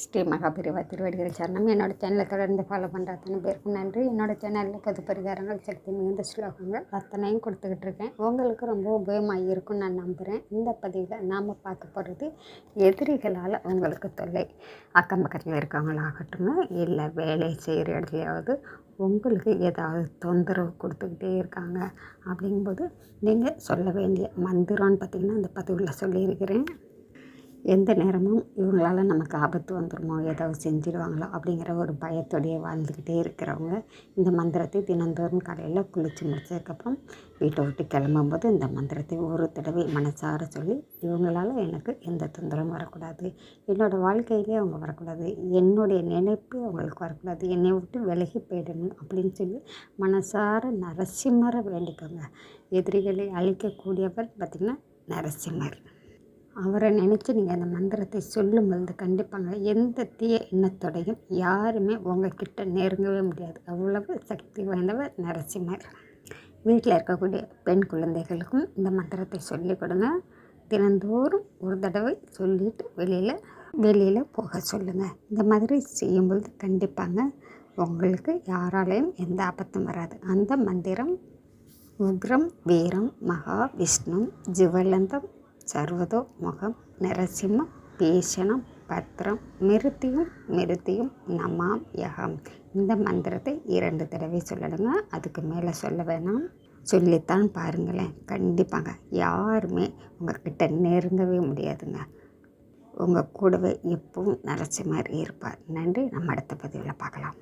ஸ்ரீ மகாபிரிவா திருவடிகள் சரணம். என்னோட சேனலை தொடர்ந்து ஃபாலோ பண்ணுற அத்தனை பேருக்கும் நன்றி. என்னோட சேனலில் பொது பரிகாரங்கள், சக்தி மிகுந்த ஸ்லோகங்கள் அத்தனையும் கொடுத்துக்கிட்டு இருக்கேன். உங்களுக்கு ரொம்ப உபயோகமாக இருக்கும்னு நான் நம்புகிறேன். இந்த பதிவில் நாம் பார்க்க போகிறது எதிரிகளால் உங்களுக்கு தொல்லை. அக்கம் பக்கத்தில் இருக்கவங்களாகட்டும், இல்லை வேலை செய்கிற இடத்துலையாவது உங்களுக்கு ஏதாவது தொந்தரவு கொடுத்துக்கிட்டே இருக்காங்க. அப்படிங்கும்போது நீங்கள் சொல்ல வேண்டிய மந்திரம்னு பார்த்திங்கன்னா இந்த பதிவில் சொல்லியிருக்கிறேன். எந்த நேரமும் இவங்களால் நமக்கு ஆபத்து வந்துடுமோ, ஏதாவது செஞ்சிடுவாங்களோ அப்படிங்கிற ஒரு பயத்தோடையே வாழ்ந்துக்கிட்டே இருக்கிறவங்க இந்த மந்திரத்தை தினந்தோறும் காலையில் குளித்து முடிச்சதுக்கப்புறம் வீட்டை விட்டு கிளம்பும்போது இந்த மந்திரத்தை ஒரு தடவை மனசார சொல்லி, இவங்களால் எனக்கு எந்த தொந்தரவும் வரக்கூடாது, என்னோடய வாழ்க்கையிலே அவங்க வரக்கூடாது, என்னுடைய நினைப்பு அவங்களுக்கு வரக்கூடாது, என்னை விட்டு விலகி போயிடணும் அப்படின்னு சொல்லி மனசார நரசிம்மரை வேண்டிக்கோங்க. எதிரிகளை அழிக்கக்கூடியவர் பார்த்திங்கன்னா நரசிம்மர். அவரை நினச்சி நீங்கள் அந்த மந்திரத்தை சொல்லும்பொழுது கண்டிப்பாங்க எந்த தீய எண்ணத்தோடையும் யாருமே உங்கள்கிட்ட நெருங்கவே முடியாது. அவ்வளவு சக்தி வாய்ந்தவர் நரசிம்மர். வீட்டில் இருக்கக்கூடிய பெண் குழந்தைகளுக்கும் இந்த மந்திரத்தை சொல்லிக் கொடுங்க. தினந்தோறும் ஒரு தடவை சொல்லிவிட்டு வெளியில் போக சொல்லுங்கள். இந்த மாதிரி செய்யும்பொழுது கண்டிப்பாங்க உங்களுக்கு யாராலையும் எந்த ஆபத்தும் வராது. அந்த மந்திரம் உக்ரம் வீரம் மகா விஷ்ணு ஜுவலந்தம் சர்வதோ முகம் நரசிம்ம பீஷணம் பத்ரம் மிருத்தியும் நமாம் யகம். இந்த மந்திரத்தை 2 தடவை சொல்லணுங்க. அதுக்கு மேலே சொல்ல வேணாம். சொல்லித்தான் பாருங்களேன். கண்டிப்பாங்க யாருமே உங்கள்கிட்ட நெருங்கவே முடியாதுங்க. உங்கள் கூடவே எப்பவும் நரசிம்மர் இருப்பார். நன்றி. நம்ம அடுத்த பதிவில் பார்க்கலாம்.